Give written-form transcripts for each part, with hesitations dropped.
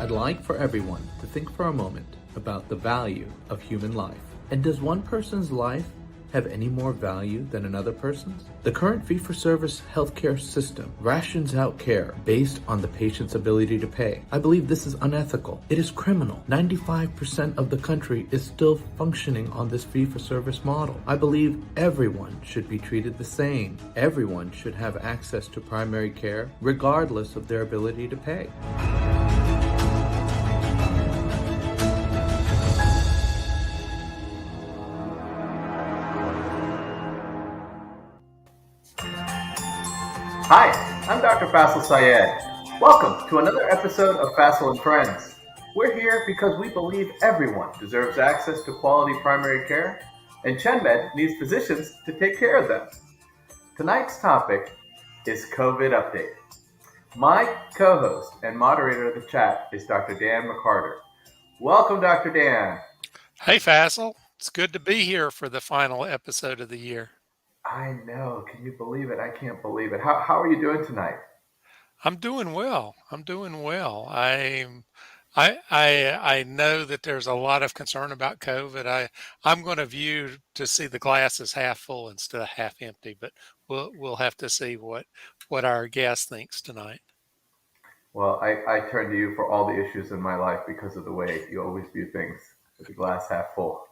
I'd like for everyone to think for a moment about the value of human life. And does one person's life have any more value than another person's? The current fee-for-service healthcare system rations out care based on the patient's ability to pay. I believe this is unethical. It is criminal. 95% of the country is still functioning on this fee-for-service model. I believe everyone should be treated the same. Everyone should have access to primary care regardless of their ability to pay. Hi, I'm Dr. Faisel Syed. Welcome to another episode of Faisel and Friends. We're here because we believe everyone deserves access to quality primary care, and ChenMed needs physicians to take care of them. Tonight's topic is COVID update. My co-host and moderator of the chat is Dr. Dan McCarter. Welcome, Dr. Dan. Hey, Faisel. It's good to be here for the final episode of the year. I know. Can you believe it? I can't believe it. How are you doing tonight? I'm doing well. I know that there's a lot of concern about COVID. I'm going to view to see the glass as half full instead of half empty, but we'll have to see what our guest thinks tonight. Well, I turn to you for all the issues in my life because of the way you always view things with the glass half full.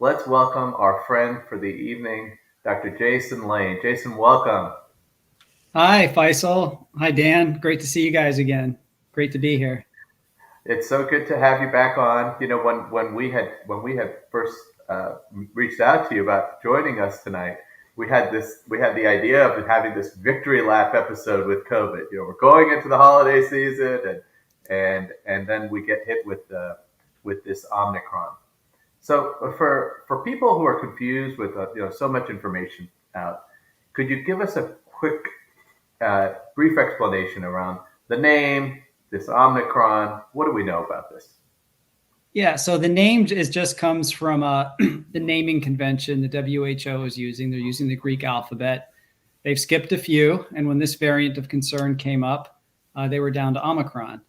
Let's welcome our friend for the evening, Dr. Jason Lane. Jason, welcome. Hi, Faisel. Hi, Dan. Great to see you guys again. Great to be here. It's so good to have you back on. You know, when we had first reached out to you about joining us tonight, we had the idea of having this victory lap episode with COVID. You know, we're going into the holiday season, and then we get hit with this Omicron. So for people who are confused with so much information out, could you give us a quick, brief explanation around the name, this Omicron? What do we know about this? Yeah, so the name just comes from the naming convention the WHO is using. They're using the Greek alphabet. They've skipped a few, and when this variant of concern came up, they were down to Omicron.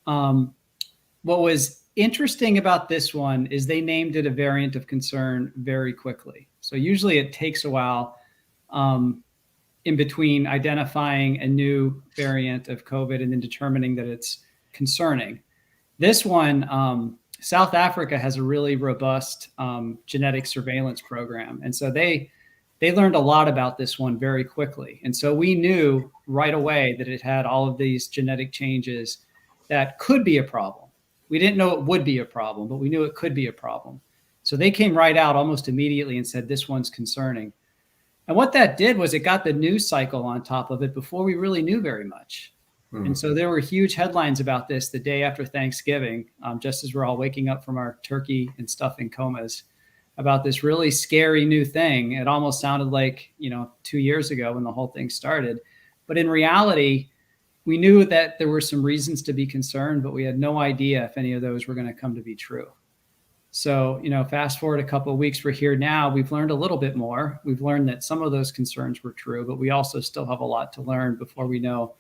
What was interesting about this one is they named it a variant of concern very quickly. So usually it takes a while in between identifying a new variant of COVID and then determining that it's concerning. This one, South Africa has a really robust genetic surveillance program. And so they learned a lot about this one very quickly. And so we knew right away that it had all of these genetic changes that could be a problem. We didn't know it would be a problem, but we knew it could be a problem. So they came right out almost immediately and said, this one's concerning. And what that did was it got the news cycle on top of it before we really knew very much. And so there were huge headlines about this the day after Thanksgiving, just as we're all waking up from our turkey and stuffing comas, about this really scary new thing. It almost sounded like, 2 years ago when the whole thing started. But in reality, we knew that there were some reasons to be concerned, but we had no idea if any of those were going to come to be true. So, fast forward a couple of weeks, we're here now. We've learned a little bit more. We've learned that some of those concerns were true, but we also still have a lot to learn before we know,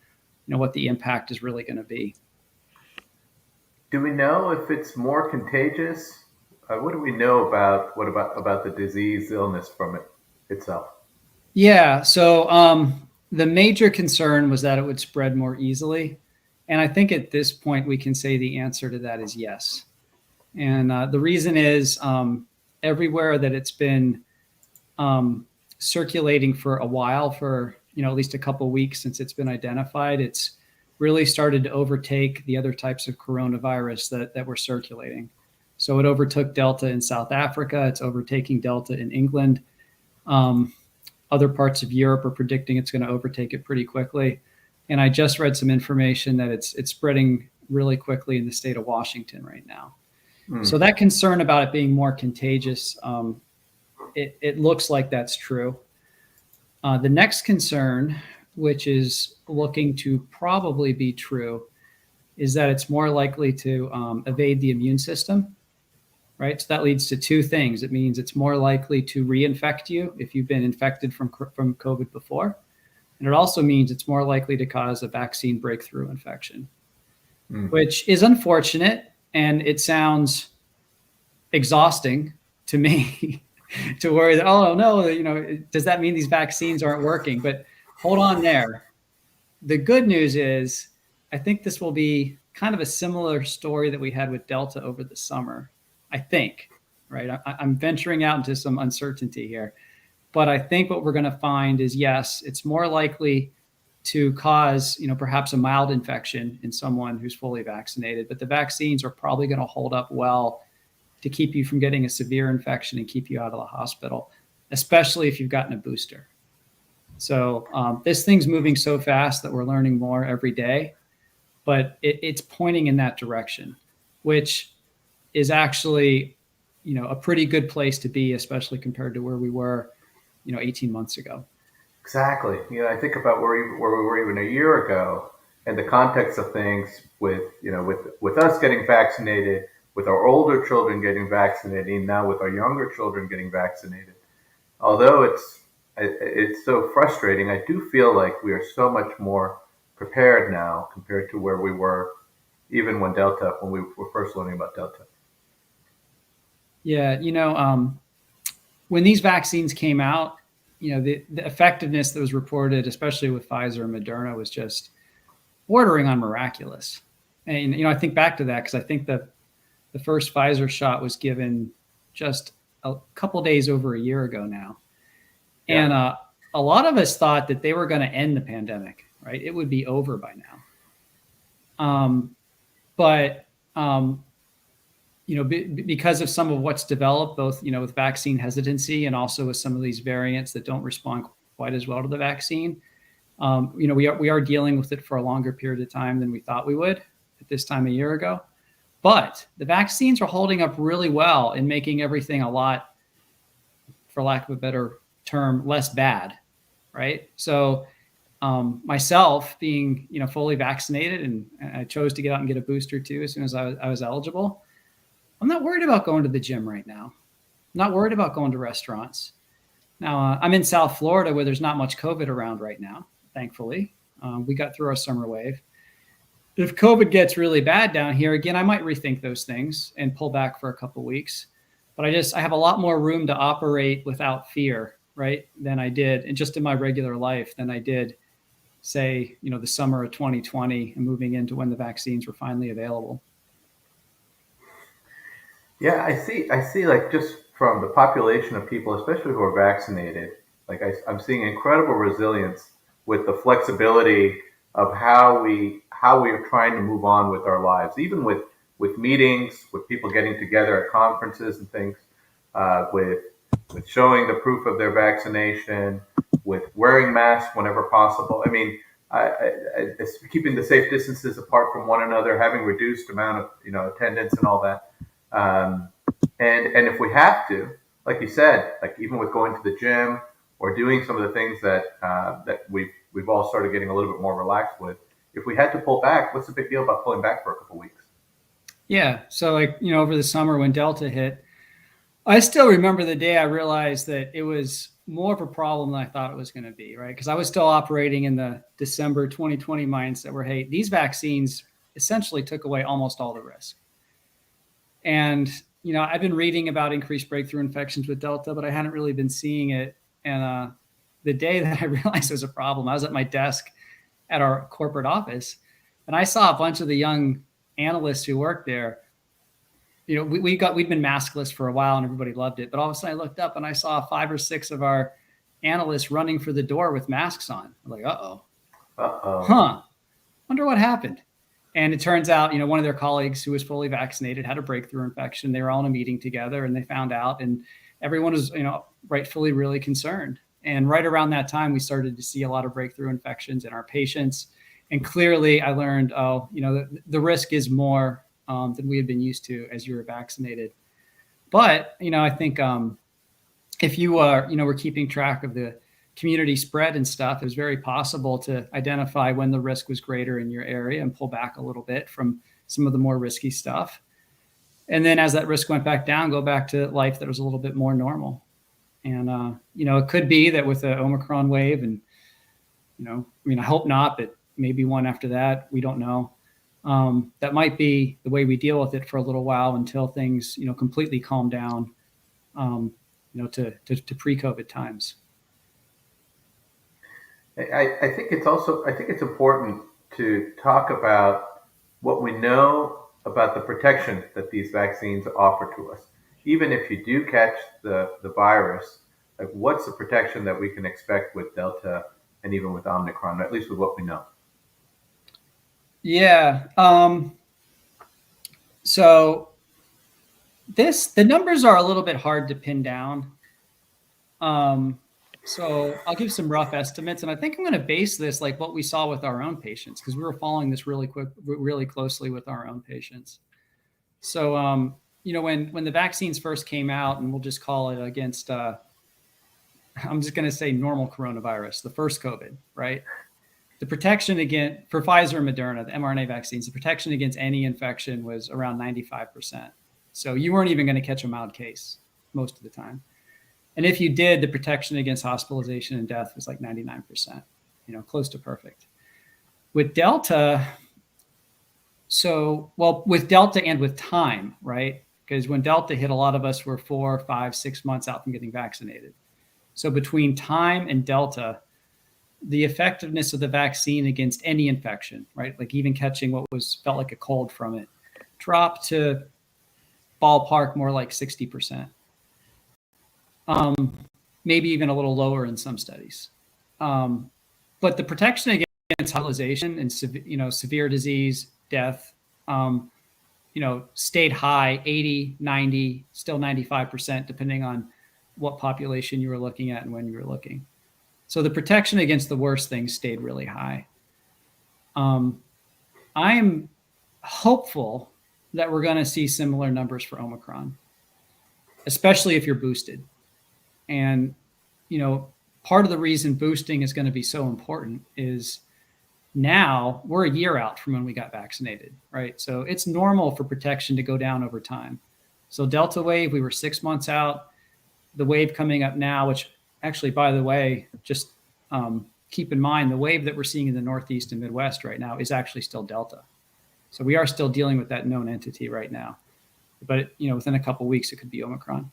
what the impact is really going to be. Do we know if it's more contagious? What do we know about the disease illness from it itself? Yeah. So the major concern was that it would spread more easily. And I think at this point, we can say the answer to that is yes. And the reason is everywhere that it's been circulating for a while, for at least a couple of weeks since it's been identified, it's really started to overtake the other types of coronavirus that were circulating. So it overtook Delta in South Africa. It's overtaking Delta in England. Other parts of Europe are predicting it's going to overtake it pretty quickly. And I just read some information that it's spreading really quickly in the state of Washington right now. So that concern about it being more contagious, it looks like that's true. The next concern, which is looking to probably be true, is that it's more likely to evade the immune system, right? So that leads to two things. It means it's more likely to reinfect you if you've been infected from COVID before. And it also means it's more likely to cause a vaccine breakthrough infection. which is unfortunate. And it sounds exhausting to me to worry that, oh no, does that mean these vaccines aren't working? But hold on there. The good news is I think this will be kind of a similar story that we had with Delta over the summer. I think, right? I'm venturing out into some uncertainty here, but I think what we're going to find is, yes, it's more likely to cause, perhaps a mild infection in someone who's fully vaccinated, but the vaccines are probably going to hold up well to keep you from getting a severe infection and keep you out of the hospital, especially if you've gotten a booster. So this thing's moving so fast that we're learning more every day, but it's pointing in that direction, which is actually, a pretty good place to be, especially compared to where we were, 18 months ago. Exactly. I think about where we were even a year ago, and the context of things with us getting vaccinated, with our older children getting vaccinated, and now with our younger children getting vaccinated. Although it's so frustrating, I do feel like we are so much more prepared now compared to where we were even when we were first learning about Delta. Yeah, when these vaccines came out, the effectiveness that was reported, especially with Pfizer and Moderna, was just bordering on miraculous. And, I think back to that because I think the first Pfizer shot was given just a couple days over a year ago now. Yeah. And a lot of us thought that they were going to end the pandemic, right? It would be over by now. Because of some of what's developed, both, with vaccine hesitancy and also with some of these variants that don't respond quite as well to the vaccine, we are dealing with it for a longer period of time than we thought we would at this time a year ago. But the vaccines are holding up really well and making everything a lot, for lack of a better term, less bad, right? So myself being, fully vaccinated, and I chose to get out and get a booster too as soon as I was eligible, I'm not worried about going to the gym right now. I'm not worried about going to restaurants. Now, I'm in South Florida where there's not much COVID around right now, thankfully. We got through our summer wave. If COVID gets really bad down here, again, I might rethink those things and pull back for a couple of weeks. But I have a lot more room to operate without fear, right, than I did, and just in my regular life, than I did, say, the summer of 2020 and moving into when the vaccines were finally available. Yeah, I see, like, just from the population of people, especially who are vaccinated, like I'm seeing incredible resilience with the flexibility of how we are trying to move on with our lives, even with meetings, with people getting together at conferences and things, with showing the proof of their vaccination, with wearing masks whenever possible. I mean, it's keeping the safe distances apart from one another, having reduced amount of attendance and all that. And if we have to, like you said, like even with going to the gym or doing some of the things that we've all started getting a little bit more relaxed with, if we had to pull back, what's the big deal about pulling back for a couple of weeks? Yeah. So over the summer when Delta hit, I still remember the day I realized that it was more of a problem than I thought it was going to be, right? Because I was still operating in the December 2020 mindset where, hey, these vaccines essentially took away almost all the risk. And, I've been reading about increased breakthrough infections with Delta, but I hadn't really been seeing it. And the day that I realized it was a problem, I was at my desk at our corporate office, and I saw a bunch of the young analysts who worked there. We'd been maskless for a while and everybody loved it. But all of a sudden I looked up and I saw 5 or 6 of our analysts running for the door with masks on. I'm like, wonder what happened. And it turns out, one of their colleagues who was fully vaccinated had a breakthrough infection. They were all in a meeting together and they found out, and everyone was, rightfully really concerned. And right around that time, we started to see a lot of breakthrough infections in our patients. And clearly I learned, the risk is more than we had been used to as you were vaccinated. But, I think if you were keeping track of the community spread and stuff, it was very possible to identify when the risk was greater in your area and pull back a little bit from some of the more risky stuff. And then as that risk went back down, go back to life that was a little bit more normal. And, it could be that with the Omicron wave and, I hope not, but maybe one after that, we don't know. That might be the way we deal with it for a little while until things, completely calm down, to pre-COVID times. I think it's important to talk about what we know about the protection that these vaccines offer to us. Even if you do catch the virus, like what's the protection that we can expect with Delta and even with Omicron, at least with what we know? Yeah. So the numbers are a little bit hard to pin down. So I'll give some rough estimates, and I think I'm going to base this like what we saw with our own patients, because we were following this really closely with our own patients. So, when the vaccines first came out, and we'll just call it against, I'm just going to say normal coronavirus, the first COVID, right? The protection for Pfizer and Moderna, the mRNA vaccines, the protection against any infection was around 95%. So you weren't even going to catch a mild case most of the time. And if you did, the protection against hospitalization and death was like 99%, close to perfect. With Delta, with Delta and with time, right? Because when Delta hit, a lot of us were 4, 5, 6 months out from getting vaccinated. So between time and Delta, the effectiveness of the vaccine against any infection, right? Like even catching what felt like a cold from it, dropped to ballpark more like 60%. Maybe even a little lower in some studies. But the protection against hospitalization and severe disease, death, stayed high, 80, 90, still 95%, depending on what population you were looking at and when you were looking. So the protection against the worst things stayed really high. I'm hopeful that we're going to see similar numbers for Omicron, especially if you're boosted. And, part of the reason boosting is going to be so important is now we're a year out from when we got vaccinated, right? So it's normal for protection to go down over time. So Delta wave, we were 6 months out. The wave coming up now, which actually, by the way, just keep in mind, the wave that we're seeing in the Northeast and Midwest right now is actually still Delta. So we are still dealing with that known entity right now. But, within a couple of weeks, it could be Omicron.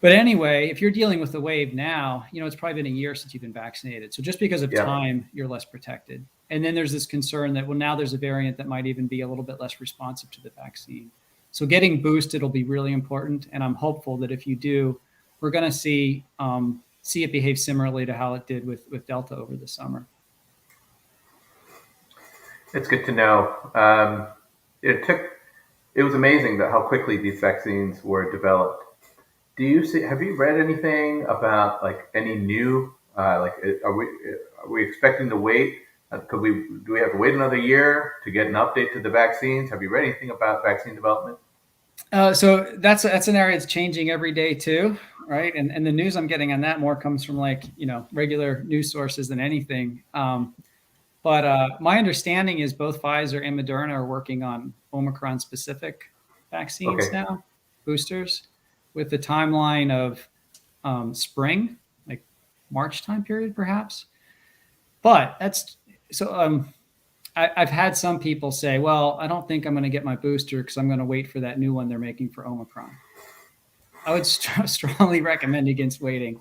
But anyway, if you're dealing with the wave now, it's probably been a year since you've been vaccinated. So just because of time, you're less protected. And then there's this concern that, now there's a variant that might even be a little bit less responsive to the vaccine. So getting boosted will be really important. And I'm hopeful that if you do, we're going to see it behave similarly to how it did with Delta over the summer. It's good to know. It was amazing how quickly these vaccines were developed. Have you read anything about like any new, are we expecting to wait? Do we have to wait another year to get an update to the vaccines? Have you read anything about vaccine development? So that's an area that's changing every day too, right? And the news I'm getting on that more comes from regular news sources than anything. But my understanding is both Pfizer and Moderna are working on Omicron specific vaccines now, boosters, with the timeline of spring, like March time period, perhaps. But that's so. I've had some people say, well, I don't think I'm going to get my booster because I'm going to wait for that new one they're making for Omicron. I would strongly recommend against waiting.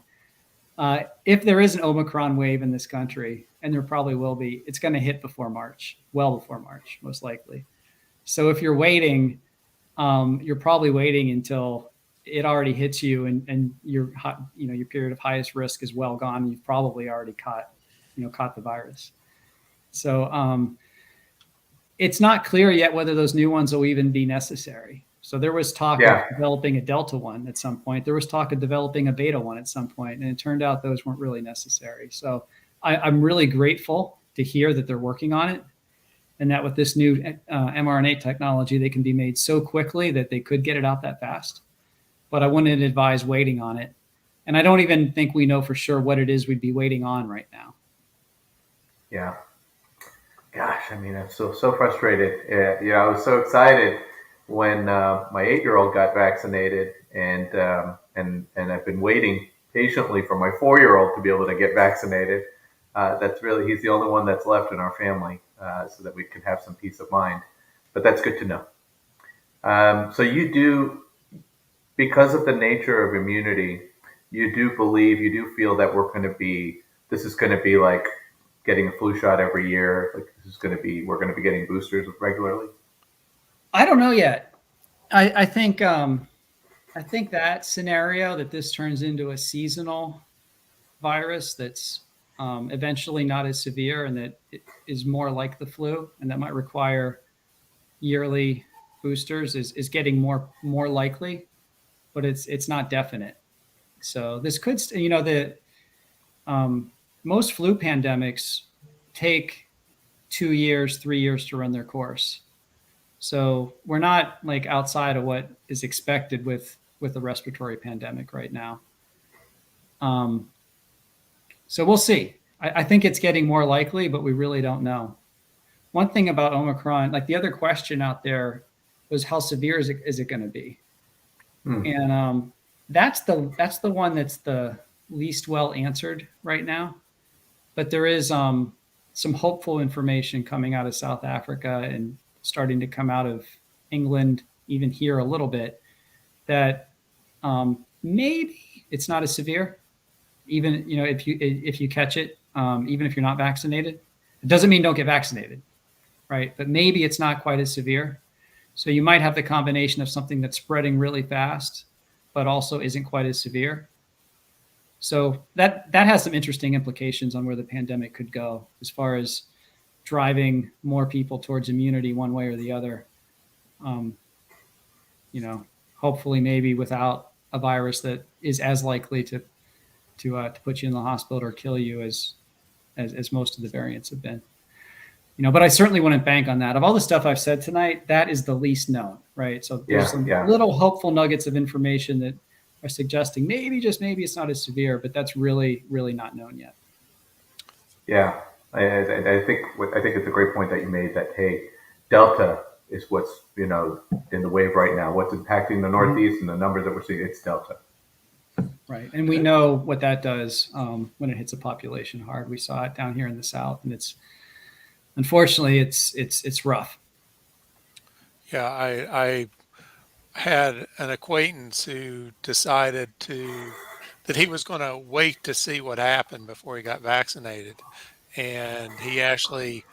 If there is an Omicron wave in this country, and there probably will be, it's going to hit before March, well before March, most likely. So if you're waiting, you're probably waiting until it already hits you and your period of highest risk is well gone. You've probably already caught the virus. So it's not clear yet whether those new ones will even be necessary. So there was talk of developing a Delta one at some point. There was talk of developing a Beta one at some point, and it turned out those weren't really necessary. So I'm really grateful to hear that they're working on it, and that with this new mRNA technology, they can be made so quickly that they could get it out that fast. But I wouldn't advise waiting on it. And I don't even think we know for sure what it is we'd be waiting on right now. Yeah. Gosh, I mean, I'm so frustrated. I was so excited when my 8-year-old got vaccinated, and I've been waiting patiently for my 4-year-old to be able to get vaccinated. He's the only one that's left in our family. so that we can have some peace of mind. But that's good to know. So you do, because of the nature of immunity, you do believe, you do feel that this is going to be like getting a flu shot every year. Like we're going to be getting boosters regularly. I don't know yet. I think that scenario, that this turns into a seasonal virus that's eventually not as severe and that it is more like the flu and that might require yearly boosters is getting more likely, but it's not definite. So this could, the most flu pandemics take 2 years, 3 years to run their course. So we're not like outside of what is expected with a respiratory pandemic right now. So we'll see. I think it's getting more likely, but we really don't know. One thing about Omicron, like the other question out there was how severe is it going to be? And that's the one that's the least well answered right now. But there is some hopeful information coming out of South Africa and starting to come out of England, even here a little bit, that maybe it's not as severe, even if you catch it, even if you're not vaccinated. It doesn't mean don't get vaccinated, right? But maybe it's not quite as severe. So you might have the combination of something that's spreading really fast, but also isn't quite as severe. So that has some interesting implications on where the pandemic could go as far as driving more people towards immunity one way or the other. Hopefully maybe without a virus that is as likely to put you in the hospital or kill you as most of the variants have been. But I certainly wouldn't bank on that. Of all the stuff I've said tonight, that is the least known, right? So there's some little hopeful nuggets of information that are suggesting maybe, just maybe, it's not as severe, but that's really, really not known yet. Yeah, I think it's a great point that you made, that hey, Delta is what's in the wave right now. What's impacting the Northeast and the numbers that we're seeing, it's Delta. Right, and we know what that does when it hits a population hard. We saw it down here in the South, and unfortunately it's rough. Yeah, I had an acquaintance who decided that he was going to wait to see what happened before he got vaccinated. And he actually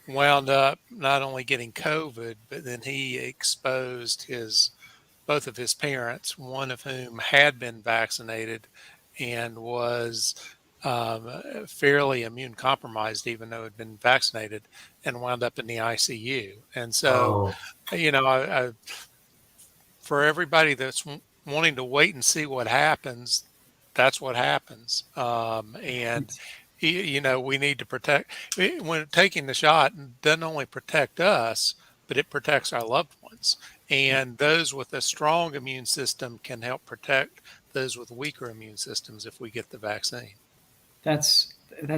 wound up not only getting COVID, but then he exposed both of his parents, one of whom had been vaccinated and was fairly immune compromised, even though had been vaccinated, and wound up in the ICU. And so, for everybody that's wanting to wait and see what happens, that's what happens. And we need to protect. When taking the shot doesn't only protect us, but it protects our loved ones. And those with a strong immune system can help protect those with weaker immune systems if we get the vaccine. That's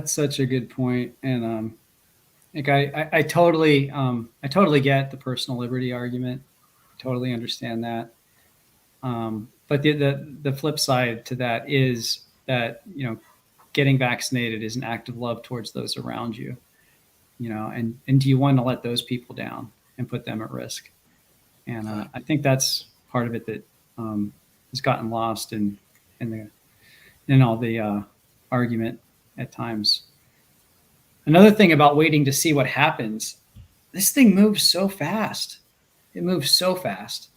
such a good point. And I totally get the personal liberty argument. Totally understand that. But the flip side to that is that, getting vaccinated is an act of love towards those around you, and do you want to let those people down and put them at risk? And I think that's part of it that has gotten lost in all the argument at times. Another thing about waiting to see what happens, this thing moves so fast. It moves so fast.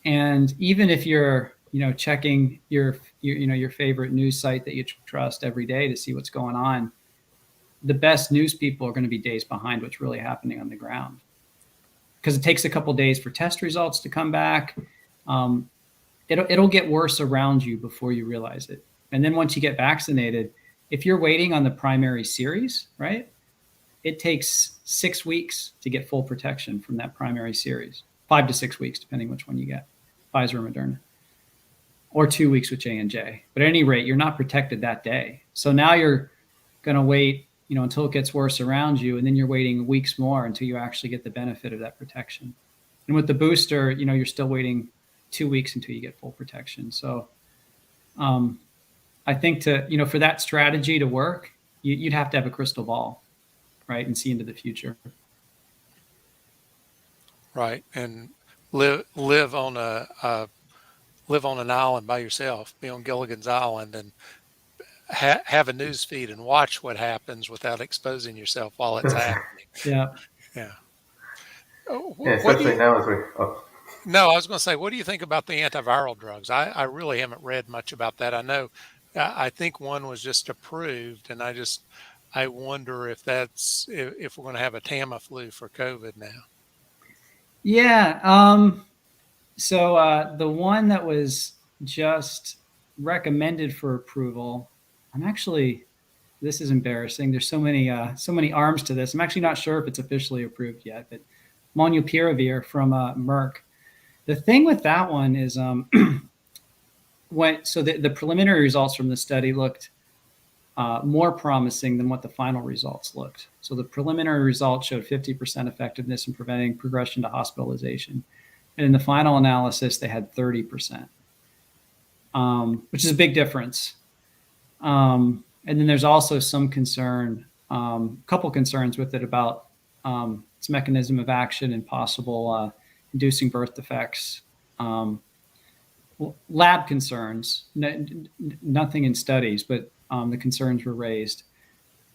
And even if you're, checking your favorite news site that you trust every day to see what's going on, the best news people are going to be days behind what's really happening on the ground, because it takes a couple of days for test results to come back. It'll get worse around you before you realize it. And then once you get vaccinated, if you're waiting on the primary series, right, it takes 6 weeks to get full protection from that primary series, 5 to 6 weeks, depending which one you get, Pfizer or Moderna, or 2 weeks with J&J. But at any rate, you're not protected that day. So now you're going to wait, until it gets worse around you, and then you're waiting weeks more until you actually get the benefit of that protection. And with the booster, you're still waiting 2 weeks until you get full protection. So I think for that strategy to work, you'd have to have a crystal ball. right, and see into the future. Right, and live on live on an island by yourself, be on Gilligan's Island, and have a news feed and watch what happens without exposing yourself while it's happening. Yeah. Yeah. Yeah, What do especially you? now as we're. Oh. No, I was going to say, what do you think about the antiviral drugs? I really haven't read much about that. I know, I think one was just approved, and I wonder if if we're going to have a Tamiflu for COVID now. Yeah. So the one that was just recommended for approval, this is embarrassing. There's so many arms to this. I'm actually not sure if it's officially approved yet, but molnupiravir from Merck. The thing with that one is the preliminary results from the study looked more promising than what the final results looked. So the preliminary results showed 50% effectiveness in preventing progression to hospitalization. And in the final analysis, they had 30%, which is a big difference. And then there's also some concern, couple concerns with it about its mechanism of action and possible inducing birth defects. Lab concerns, nothing in studies, but the concerns were raised.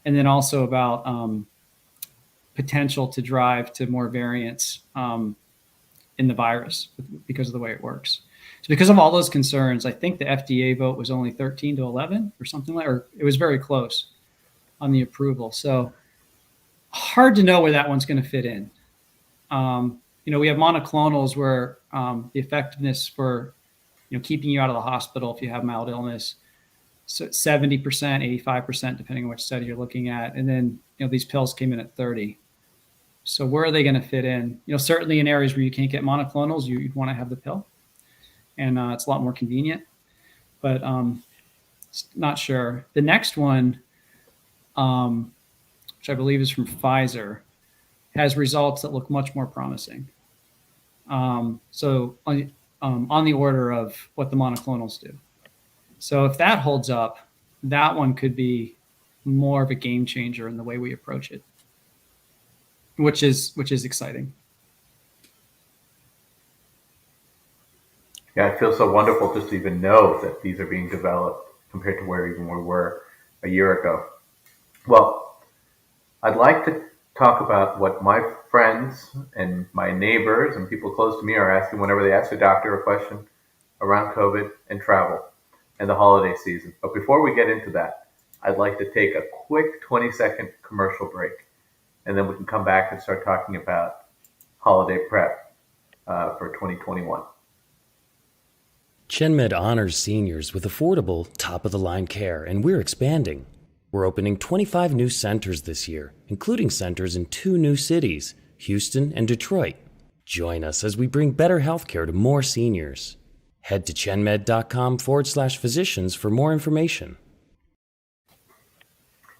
And then also about potential to drive to more variants in the virus because of the way it works. So because of all those concerns, I think the FDA vote was only 13-11 or something or it was very close on the approval. So hard to know where that one's going to fit in. We have monoclonals where the effectiveness for keeping you out of the hospital if you have mild illness, so 70%, 85%, depending on which study you're looking at. And then these pills came in at 30. So where are they going to fit in? Certainly in areas where you can't get monoclonals, you'd want to have the pill, and it's a lot more convenient. But not sure. The next one, which I believe is from Pfizer, has results that look much more promising. So on the order of what the monoclonals do. So if that holds up, that one could be more of a game changer in the way we approach it, which is exciting. Yeah, it feels so wonderful just to even know that these are being developed compared to where even we were a year ago. Well, I'd like to talk about what my friends and my neighbors and people close to me are asking whenever they ask a doctor a question around COVID and travel and the holiday season. But before we get into that, I'd like to take a quick 20-second commercial break, and then we can come back and start talking about holiday prep for 2021. ChenMed honors seniors with affordable, top-of-the-line care, and we're expanding. We're opening 25 new centers this year, including centers in 2 new cities, Houston and Detroit. Join us as we bring better healthcare to more seniors. Head to chenmed.com/physicians for more information.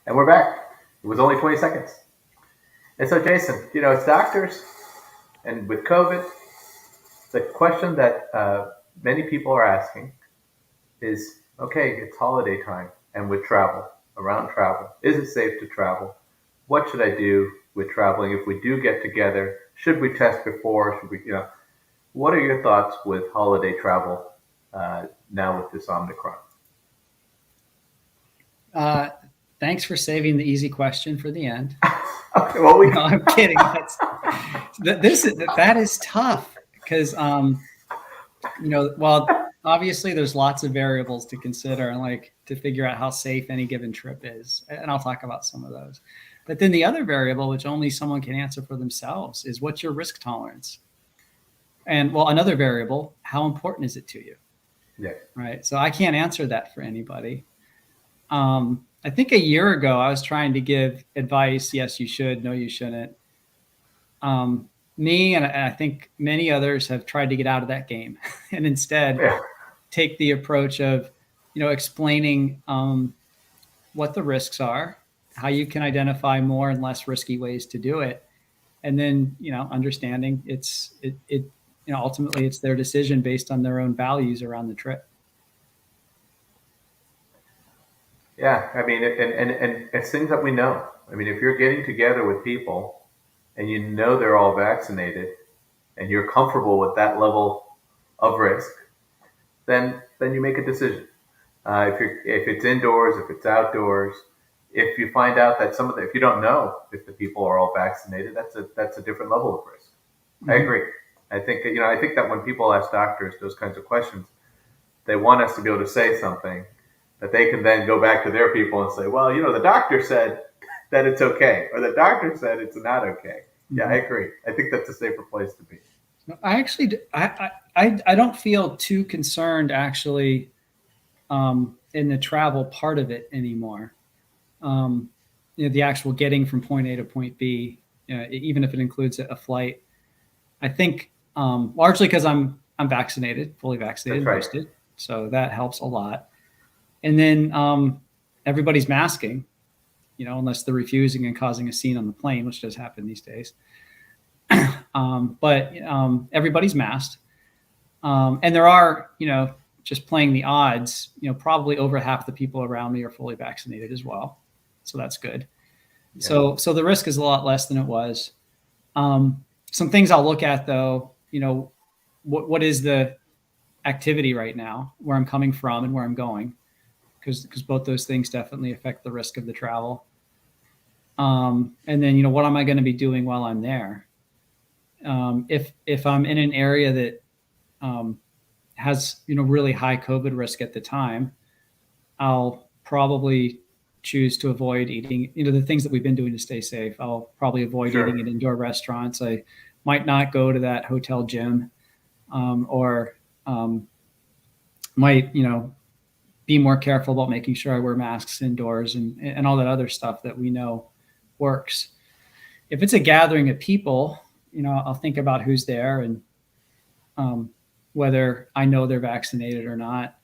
And we're back. It was only 20 seconds. And so, Jason, it's doctors, and with COVID, the question that many people are asking is, okay, it's holiday time, and with travel, around travel, is it safe to travel? What should I do with traveling if we do get together? Should we test before? Should we, what are your thoughts with holiday travel now with this Omicron? Thanks for saving the easy question for the end. Okay, well, No, I'm kidding. That is tough because, well, obviously there's lots of variables to consider and to figure out how safe any given trip is. And I'll talk about some of those. But then the other variable, which only someone can answer for themselves, is what's your risk tolerance? And another variable, how important is it to you? Yeah. Right. So I can't answer that for anybody. I think a year ago, I was trying to give advice. Yes, you should. No, you shouldn't. Me and I think many others have tried to get out of that game and instead take the approach of, explaining what the risks are, how you can identify more and less risky ways to do it. And then, understanding ultimately it's their decision based on their own values around the trip. Yeah, I mean, and it's things that we know. I mean, if you're getting together with people and you know they're all vaccinated and you're comfortable with that level of risk, then you make a decision. If it's indoors, if it's outdoors, if you find out that if you don't know if the people are all vaccinated, that's a different level of risk. Mm-hmm. I agree. I think that when people ask doctors those kinds of questions, they want us to be able to say something that they can then go back to their people and say, well, the doctor said that it's okay, or the doctor said it's not okay. Mm-hmm. Yeah, I agree. I think that's a safer place to be. I actually, I don't feel too concerned actually in the travel part of it anymore. The actual getting from point A to point B, even if it includes a flight. I think largely because I'm vaccinated, fully vaccinated, right. boosted, so that helps a lot. And then everybody's masking, unless they're refusing and causing a scene on the plane, which does happen these days. But everybody's masked, and there are, just playing the odds, probably over half the people around me are fully vaccinated as well, so that's good. Yeah. So the risk is a lot less than it was. Some things I'll look at though, what is the activity right now, where I'm coming from and where I'm going, because both those things definitely affect the risk of the travel. And then, what am I going to be doing while I'm there? If I'm in an area that has, really high COVID risk at the time, I'll probably choose to avoid eating, the things that we've been doing to stay safe. I'll probably avoid eating at indoor restaurants. I might not go to that hotel gym, or might, be more careful about making sure I wear masks indoors and all that other stuff that we know works. If it's a gathering of people, I'll think about who's there and whether I know they're vaccinated or not,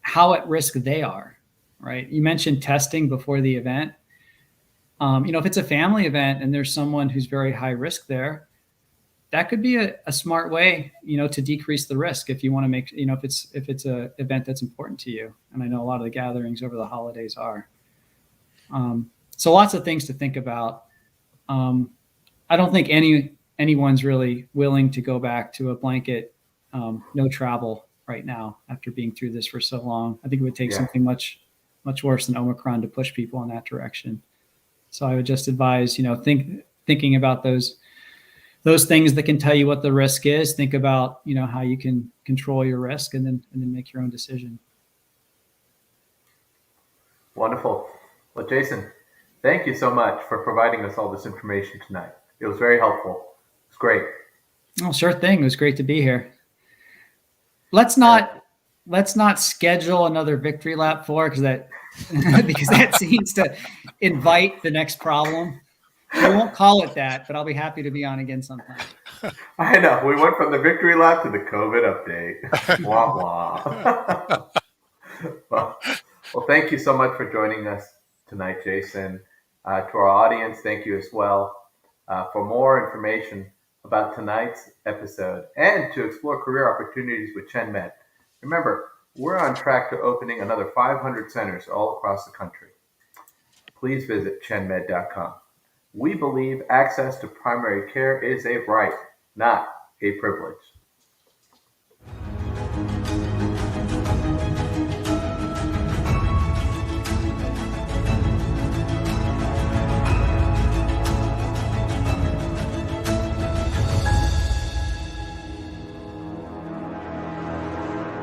how at risk they are, right? You mentioned testing before the event. If it's a family event and there's someone who's very high risk there, that could be a smart way, to decrease the risk if you want to make, if it's a event that's important to you. And I know a lot of the gatherings over the holidays are. So lots of things to think about. I don't think anyone's really willing to go back to a blanket no travel right now after being through this for so long. I think it would take something much, much worse than Omicron to push people in that direction. So I would just advise, thinking about those things that can tell you what the risk is. Think about, how you can control your risk and then make your own decision. Wonderful. Well, Jason, thank you so much for providing us all this information tonight. It was very helpful. It's great. Oh, sure thing. It was great to be here. Let's not schedule another victory lap because that seems to invite the next problem. I won't call it that, but I'll be happy to be on again sometime. I know. We went from the victory lap to the COVID update. Wah, wah. Well, thank you so much for joining us tonight, Jason. To our audience, thank you as well. For more information about tonight's episode and to explore career opportunities with ChenMed, remember, we're on track to opening another 500 centers all across the country. Please visit chenmed.com. We believe access to primary care is a right, not a privilege.